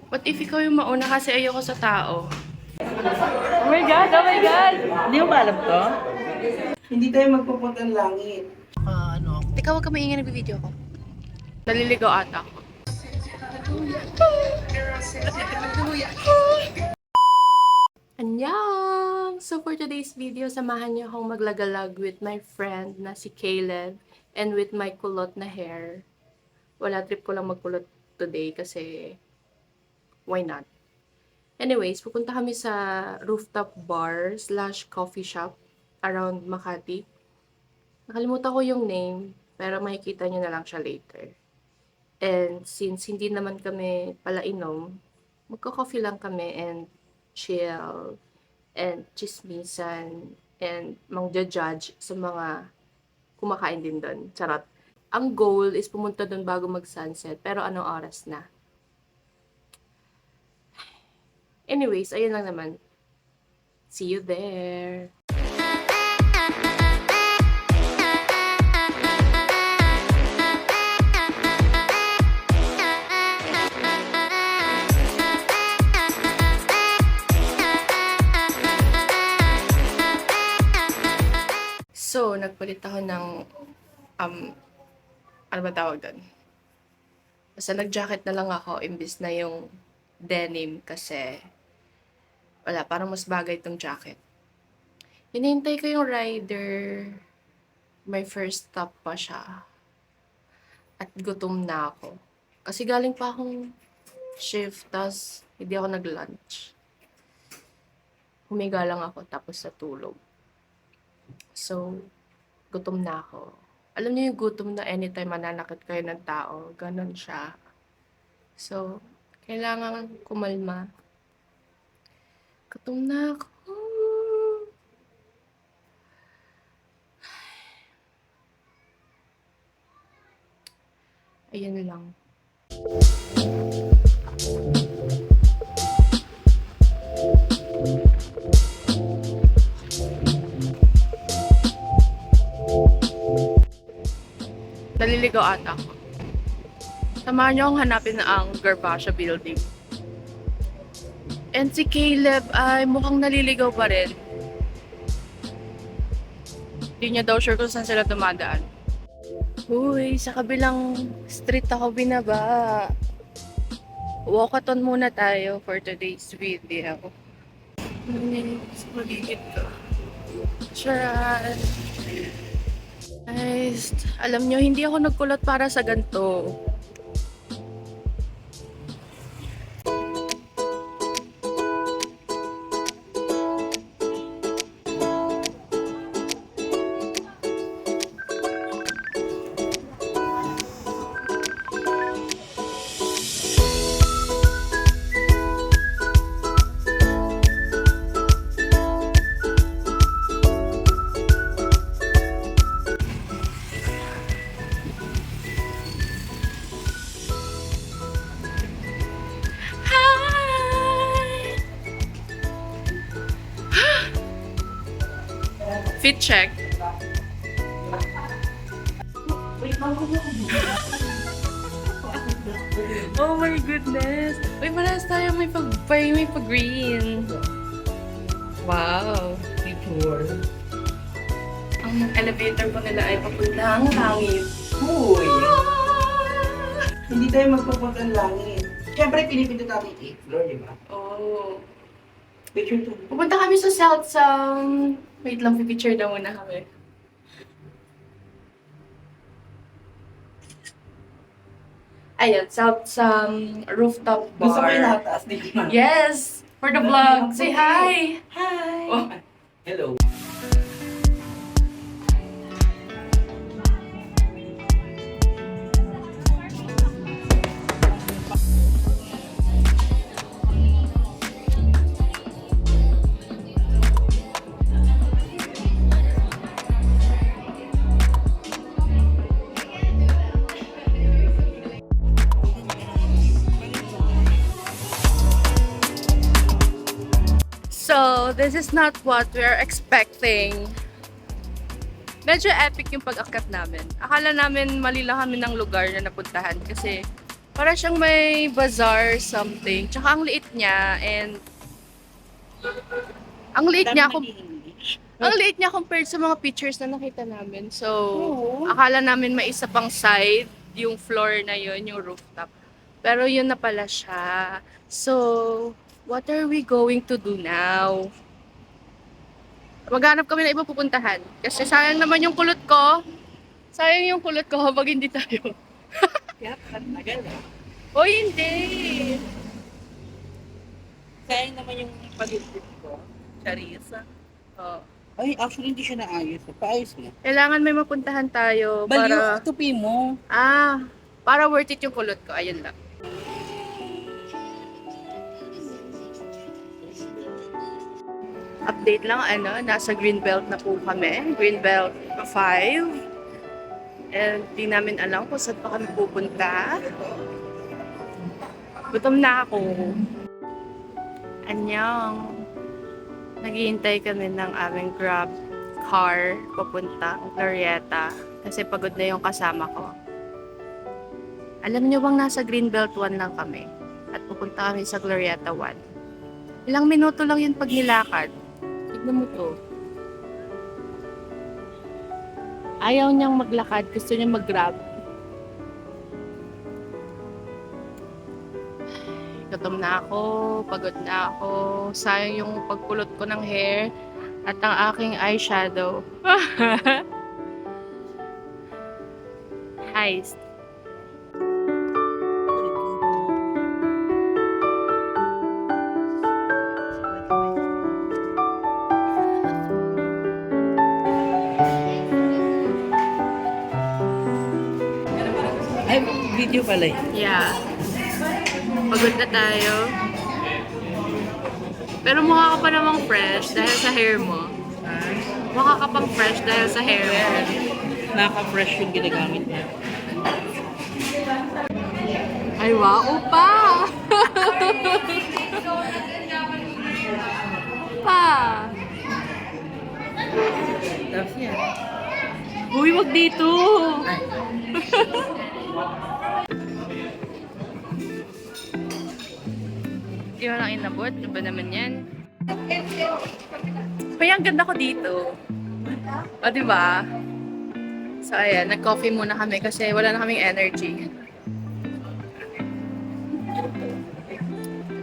What if ikaw yung mauna kasi ayoko sa tao? Oh my God! Oh my God! Hindi mo ba alam to? Hindi tayo magpupuntang langit. Ikaw wag ka maingay nag-video ko. Naliligaw ata ako. Annyeong! So for today's video, samahan niyo akong maglagalag with my friend na si Caleb and with my kulot na hair. Wala, trip ko lang magkulot today kasi why not? Anyways, pupunta kami sa rooftop bar slash coffee shop around Makati. Nakalimutan ko yung name, pero makikita nyo na lang siya later. And since hindi naman kami pala inom, magko-coffee lang kami and chill and chismisan and mangja-judge sa mga kumakain din doon. Charot. Ang goal is pumunta doon bago mag-sunset, pero anong oras na? Anyways, ayun lang naman. See you there! So, nagpalit ako ng, ano ba tawag doon? Basta nag-jacket na lang ako, imbis na yung denim kasi, wala, parang mas bagay itong jacket. Hinihintay ko yung rider, my first stop pa siya. At gutom na ako. Kasi galing pa akong shift, tas hindi ako nag-lunch. Humiga lang ako, tapos natulog. So, gutom na ako. Alam niyo yung gutom na anytime mananakit kayo ng tao, ganun siya. So, kailangan kumalma. Gutom na ako. Ayan lang. Naliligaw ata ako. Samahan niyo akong hanapin na ang Gervasia Building. And si Caleb ay mukhang naliligaw pa rin. Hindi niya daw sure kung saan sila dumadaan. Uy, sa kabilang street ako binaba. Walkathon muna tayo for today's video. Sa paligid ko. Charot. Guys, alam nyo, hindi ako nagkulot para sa ganito. Fit check. Oh my goodness. Uy, parehas tayo may pag-green. Wow. Picture. Ang elevator po nila ay papuntang langit. Uy! Hindi tayo magpupuntang langit. Siyempre, pinipindot natin yung 8th floor, di ba? Oh. Picture to. Pupunta kami sa South Sound. Wait lang, picture daw muna kami. Ayan, South Sound rooftop bar. Gusto ko yung nakataas, di ba? Yes! For the vlog. Say hi! Hi! Oh. Hello. So, this is not what we are expecting. Medyo epic yung pag-akyat namin. Akala namin mali lang kami ng lugar na napuntahan kasi Para siyang may bazaar something. Tsaka ang liit niya and ang liit niya ang liit niya compared sa mga pictures na nakita namin. So, akala namin may isa pang side, yung floor na yun, yung rooftop. Pero yun na pala siya. So, what are we going to do now? Maghanap kami na iba pupuntahan. Kasi sayang naman yung kulot ko. Sayang yung kulot ko habang hindi tayo. Kaya tagal eh. O hindi! Sayang naman yung pag-ibig ko. Charissa. Oh. Ay, actually hindi siya naayos. Paayos nga. Kailangan may mapuntahan tayo Baliw, para... tupi mo. Para worth it yung kulot ko. Ayun lang. Update lang, nasa Greenbelt na po kami. Greenbelt 5. And di namin alam kung saan pa kami pupunta. Gutom na ako. Anyang. Naghihintay kami ng aming Grab car papunta Glorieta kasi pagod na yung kasama ko. Alam niyo bang nasa Greenbelt 1 lang kami at pupunta kami sa Glorieta 1. Ilang minuto lang yun pag nilakad. Tignan mo to. Ayaw niyang maglakad, gusto niya mag-grab. Gutom na ako, pagod na ako. Sayang yung pagkulot ko ng hair at ang aking eyeshadow. Heist. Ay, video pala eh. Yeah. Pagod na tayo. Pero mukha ka pa namang fresh dahil sa hair mo. Mukha ka pang fresh dahil sa hair mo. Naka-fresh yung ginagamit niya. Ay, wow pa! Pa! Tapos yan. Uy, wag dito! Di mo lang inabot? Ano ba naman yan? Kaya ang ganda ko dito. O, diba? So, ayan. Nag-coffee muna kami kasi wala na kaming energy.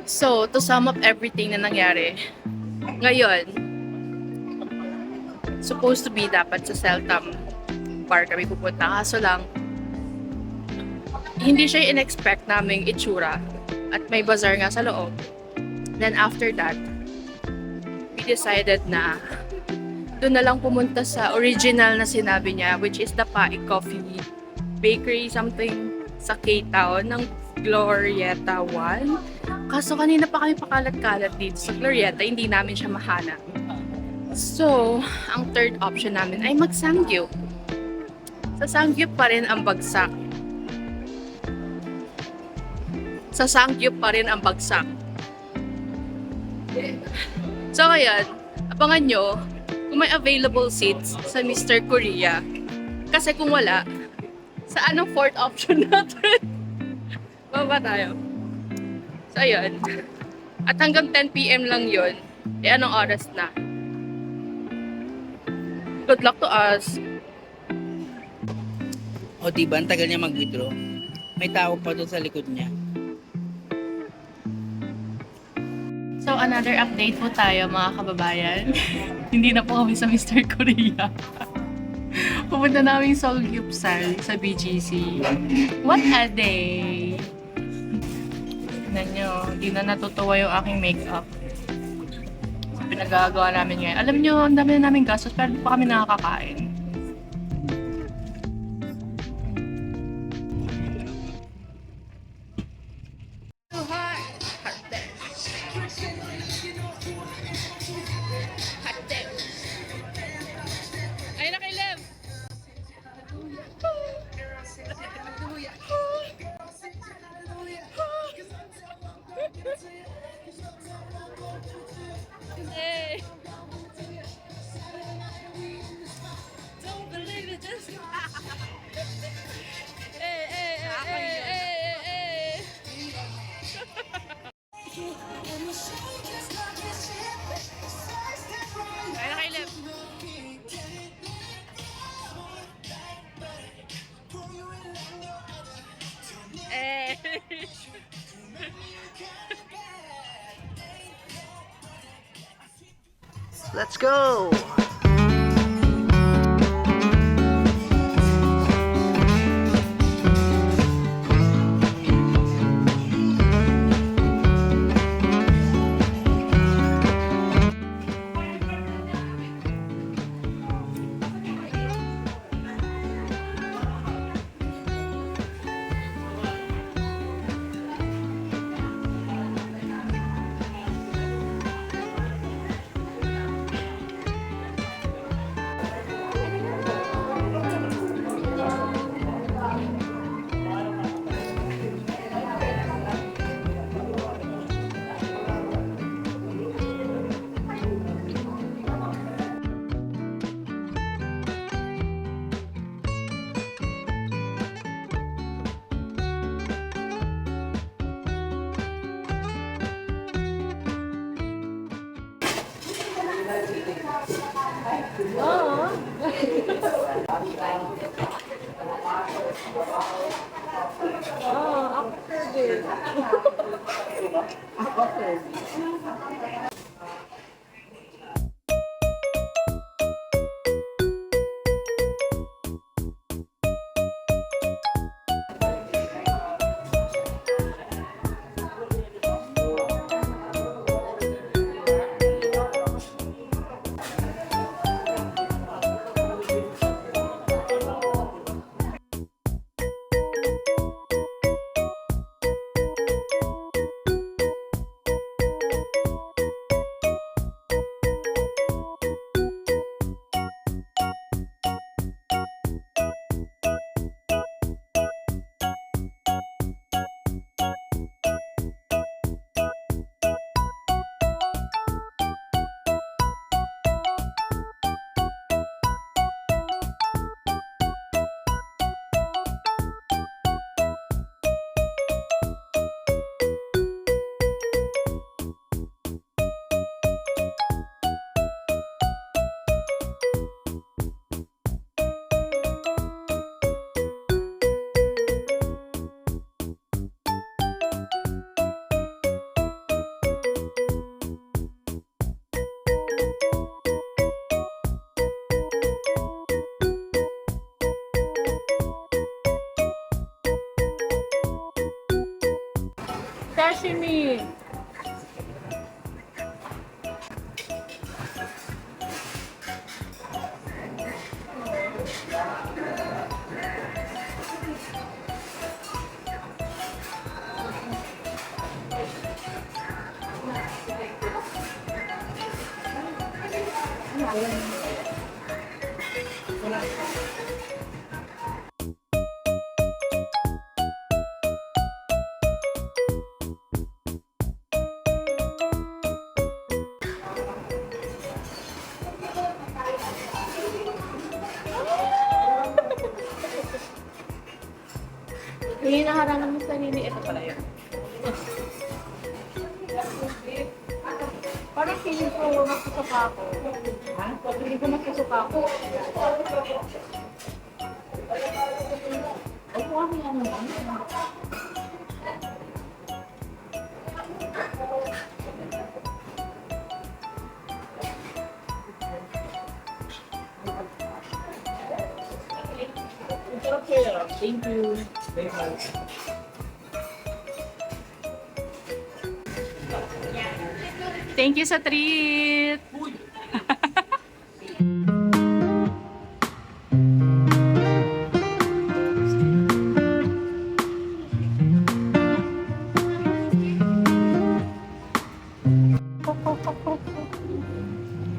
So, to sum up everything na nangyari, ngayon, supposed to be dapat sa Celtam bar kami pupunta. Kaso lang, hindi siya in-expect naming itsura at may bazaar nga sa loob. Then after that, we decided na doon na lang pumunta sa original na sinabi niya, which is the Pai Coffee Bakery something sa K-Town ng Glorieta 1. Kaso kanina pa kami pakalat-kalat dito sa Glorieta, hindi namin siya mahanap. So, ang third option namin ay mag-Samgyup. Sa Samgyup pa rin ang bagsak. Sa Samgyup pa rin ang bagsak. So, ngayon, abangan nyo kung may available seats sa Mr. Korea. Kasi kung wala, sa anong fourth option natin? Baba tayo. So, ayun. At hanggang 10 PM lang yun. Eh, anong oras na? Good luck to us. O diba, ang tagal niya mag-withdraw. May tao pa doon sa likod niya. So, another update po tayo mga kababayan. Hindi na po kami sa Mr. Korea. Pupunta namin sa Samgyupsal sa BGC. What a day! Tignan nyo, hindi na natutuwa yung aking makeup. So, pinagagawa namin ngayon. Alam nyo, ang dami na namin gastos pero pa kami nakakakain. Ayun na kay Lev! Hey! Don't believe it, just... Hey, hey, hey, hey, hey, hey, Let's go! Sashimi! Hindi nakarangan mo sarili. Ito pala yun. Parang feeling ko nagsusuka ako. Ha? Feeling ko nagsusuka ako. Ay, kung ako yan naman. Thank you. Thank you sa treat!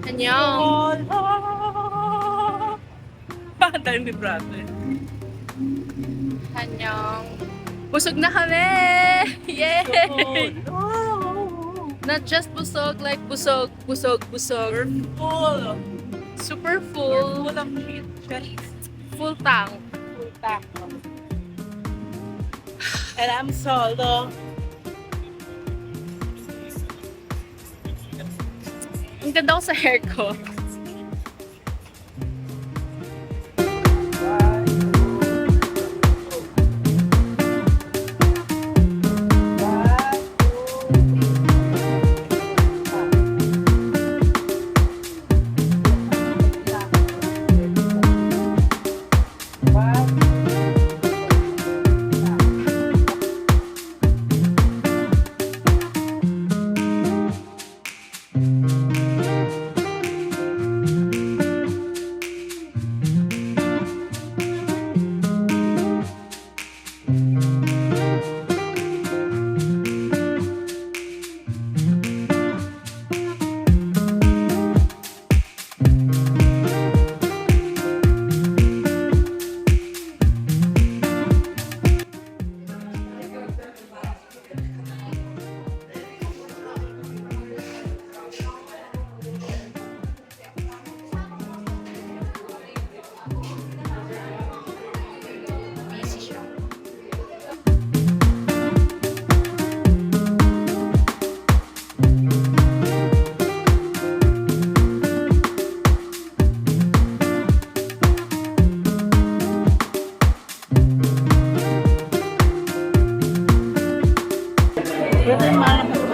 Annyeong! Dahil ni brother. Annyeong! Busog na kami! Yay! Not just busog, like busog, busog, busog. Full! Super full. Full of shit. Full tank. Full tank. And I'm solo. Ang ganda ko sa hair ko.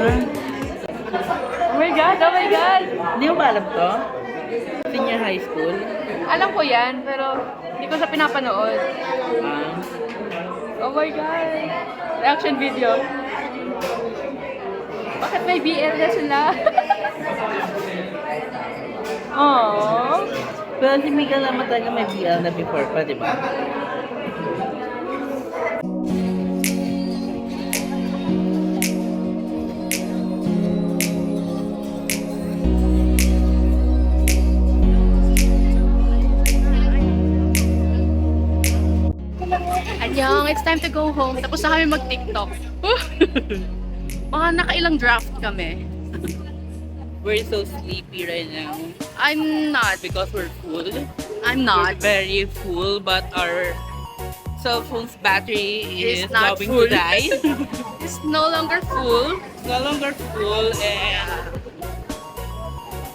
Oh my God! Oh my God! Hindi mo ba alam to? Senior high school? Alam ko yan, pero hindi ko sa pinapanood. Ah, Oh my God! Reaction video. Bakit may BL na sila? Aww. pero si Miguel naman talaga may BL na before pa, di ba? Anyong, it's time to go home. Tapos na kami mag-TikTok. Mga nakailang draft kami. We're so sleepy right now I'm not. because we're full. I'm We're not. very full, but our cell phone's battery It's is not going full. to die. It's no longer full. It's no longer full,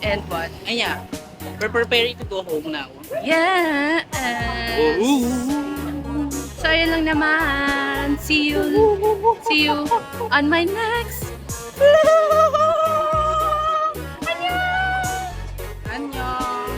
And what? and yeah, we're preparing to go home now. Yes! So, yun lang naman. See you on my next vlog! Annyeong! Annyeong!